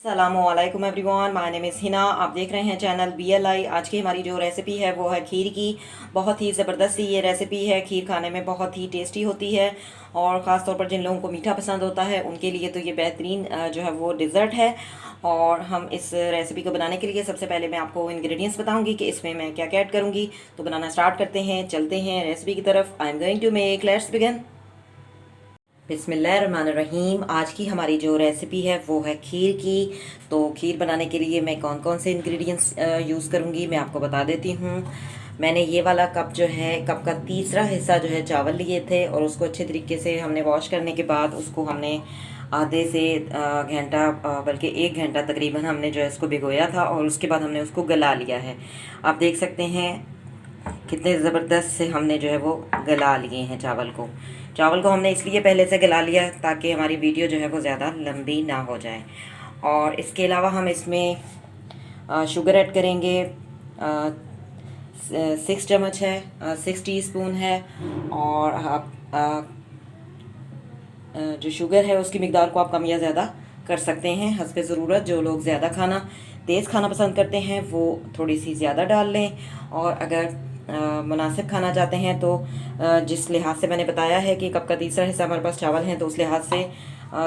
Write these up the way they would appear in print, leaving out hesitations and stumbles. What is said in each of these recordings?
अस्सलामुअलैकुम everyone, my name is Hina. आप देख रहे हैं चैनल BLI। आज की हमारी जो रेसिपी है वो है खीर की। बहुत ही ज़बरदस्त सी ये रेसिपी है। खीर खाने में बहुत ही टेस्टी होती है और ख़ास तौर पर जिन लोगों को मीठा पसंद होता है उनके लिए तो ये बेहतरीन जो है वो डिज़र्ट है। और हम इस रेसिपी को बनाने के लिए सबसे पहले मैं आपको इंग्रेडिएंट्स बताऊंगी कि इसमें मैं क्या क्या ऐड करूँगी। तो बनाना स्टार्ट करते हैं, चलते हैं रेसिपी की तरफ। I am going to make, let's begin. बिस्मिल्लाहिर्रहमानिर्रहीम। आज की हमारी जो रेसिपी है वो है खीर की। तो खीर बनाने के लिए मैं कौन कौन से इंग्रेडिएंट्स यूज़ करूँगी मैं आपको बता देती हूँ। मैंने ये वाला कप जो है, कप का तीसरा हिस्सा जो है चावल लिए थे और उसको अच्छे तरीके से हमने वॉश करने के बाद उसको हमने आधे से घंटा बल्कि 1 घंटा तकरीबन हमने जो है इसको भिगोया था और उसके बाद हमने उसको गला लिया है। आप देख सकते हैं कितने ज़बरदस्त से हमने जो है वो गला लिए हैं चावल को हमने इसलिए पहले से गला लिया ताकि हमारी वीडियो जो है वो ज़्यादा लंबी ना हो जाए। और इसके अलावा हम इसमें शुगर ऐड करेंगे। 6 चम्मच है, 6 टीस्पून है। और आप जो शुगर है उसकी मिकदार को आप कम या ज़्यादा कर सकते हैं हस्ब ज़रूरत। जो लोग ज़्यादा तेज़ खाना पसंद करते हैं वो थोड़ी सी ज़्यादा डाल लें, और अगर मुनासिब खाना चाहते हैं तो जिस लिहाज से मैंने बताया है कि कप का तीसरा हिस्सा हमारे पास चावल हैं तो उस लिहाज से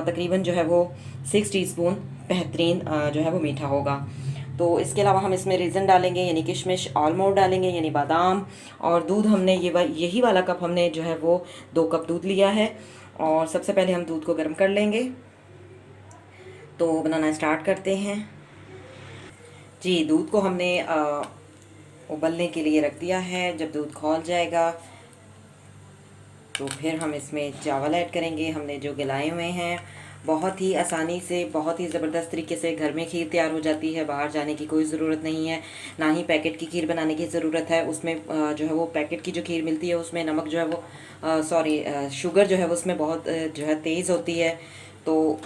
तकरीबन जो है वो 6 टीस्पून बेहतरीन जो है वो मीठा होगा। तो इसके अलावा हम इसमें रेज़न डालेंगे यानी किशमिश, आलमोंड डालेंगे यानी बादाम। और दूध हमने यही वाला कप हमने जो है वो 2 कप दूध लिया है। और सबसे पहले हम दूध को गर्म कर लेंगे। तो बनाना स्टार्ट करते हैं। जी, दूध को हमने उबलने के लिए रख दिया है। जब दूध खौल जाएगा तो फिर हम इसमें चावल ऐड करेंगे हमने जो गलाए हुए हैं। बहुत ही आसानी से, बहुत ही ज़बरदस्त तरीके से घर में खीर तैयार हो जाती है। बाहर जाने की कोई ज़रूरत नहीं है, ना ही पैकेट की खीर बनाने की ज़रूरत है। उसमें जो है वो पैकेट की जो खीर मिलती है उसमें नमक जो है वो शुगर जो है वो उसमें बहुत जो है तेज़ होती है, तो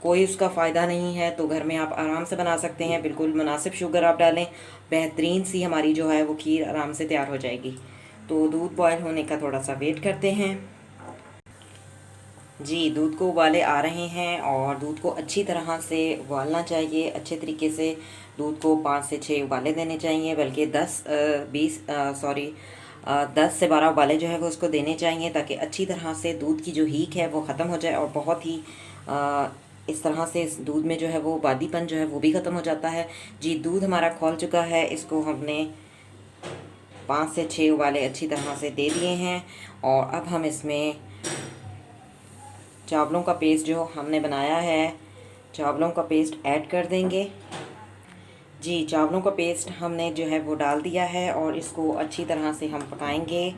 कोई उसका फ़ायदा नहीं है। तो घर में आप आराम से बना सकते हैं। बिल्कुल मुनासिब शुगर आप डालें, बेहतरीन सी हमारी जो है वो खीर आराम से तैयार हो जाएगी। तो दूध बॉयल होने का थोड़ा सा वेट करते हैं। जी, दूध को उबाले आ रहे हैं और दूध को अच्छी तरह से उबालना चाहिए। अच्छे तरीके से दूध को 5 से 6 उबाले देने चाहिए, बल्कि 10 से 12 उबाले जो है वो उसको देने चाहिए ताकि अच्छी तरह से दूध की जो हीक है वो ख़त्म हो जाए और बहुत ही इस तरह से इस दूध में जो है वो वादीपन जो है वो भी ख़त्म हो जाता है। जी, दूध हमारा खौल चुका है। इसको हमने 5 से 6 उबाले अच्छी तरह से दे दिए हैं। और अब हम इसमें चावलों का पेस्ट जो हमने बनाया है, चावलों का पेस्ट ऐड कर देंगे। जी, चावलों का पेस्ट हमने जो है वो डाल दिया है और इसको अच्छी तरह से हम पकाएंगे।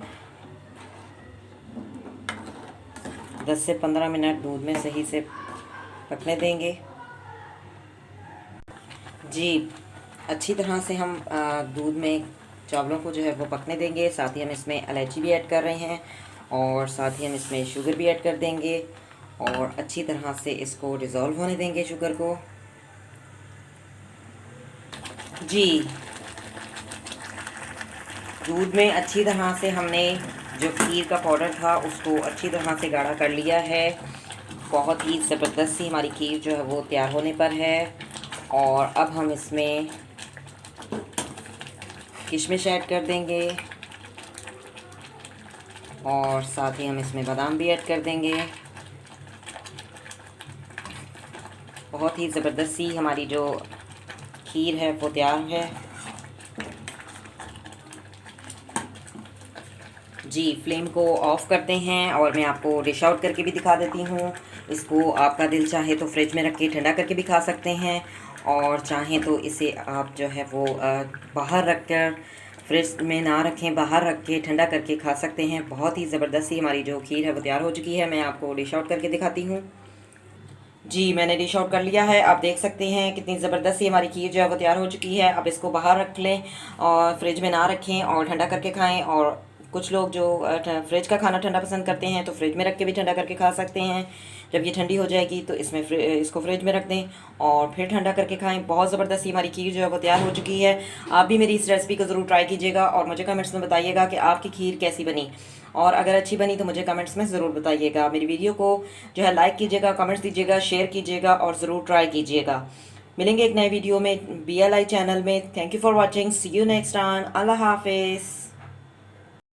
10 से 15 मिनट दूध में सही से पकने देंगे। जी, अच्छी तरह से हम दूध में चावलों को जो है वो पकने देंगे। साथ ही हम इसमें इलायची भी ऐड कर रहे हैं और साथ ही हम इसमें शुगर भी ऐड कर देंगे और अच्छी तरह से इसको डिज़ोल्व होने देंगे शुगर को। जी, दूध में अच्छी तरह से हमने जो खीर का पाउडर था उसको अच्छी तरह से गाढ़ा कर लिया है। बहुत ही ज़बरदस्त सी हमारी खीर जो है वो तैयार होने पर है। और अब हम इसमें किशमिश ऐड कर देंगे और साथ ही हम इसमें बादाम भी ऐड कर देंगे। बहुत ही ज़बरदस्त सी हमारी जो खीर है वो तैयार है। जी, फ्लेम को ऑफ़ करते हैं और मैं आपको डिश आउट करके भी दिखा देती हूँ। इसको आपका दिल चाहे तो फ्रिज में रख के ठंडा करके भी खा सकते हैं, और चाहें तो इसे आप जो है वो बाहर रख कर, फ्रिज में ना रखें, बाहर रख के ठंडा करके खा सकते हैं। बहुत ही ज़बरदस्त सी हमारी जो खीर है वो तैयार हो चुकी है। मैं आपको डिश आउट करके दिखाती हूँ। जी, मैंने डिश आउट कर लिया है। आप देख सकते हैं कितनी ज़बरदस्त सी हमारी खीर जो है वो तैयार हो चुकी है। अब इसको बाहर रख लें और फ्रिज में ना रखें और ठंडा करके खाएं। और कुछ लोग जो फ्रिज का खाना ठंडा पसंद करते हैं तो फ्रिज में रख के भी ठंडा करके खा सकते हैं। जब ये ठंडी हो जाएगी तो इसको फ्रिज में रख दें और फिर ठंडा करके खाएं। बहुत ज़बरदस्त सी हमारी खीर जो है वो तैयार हो चुकी है। आप भी मेरी इस रेसिपी को ज़रूर ट्राई कीजिएगा और मुझे कमेंट्स में बताइएगा कि आपकी खीर कैसी बनी। और अगर अच्छी बनी तो मुझे कमेंट्स में ज़रूर बताइएगा। मेरी वीडियो को जो है लाइक कीजिएगा, कमेंट्स दीजिएगा, शेयर कीजिएगा और ज़रूर ट्राई कीजिएगा। मिलेंगे एक नए वीडियो में BLI चैनल में। Thank you for watching. See you next time. अल्लाह हाफिज़।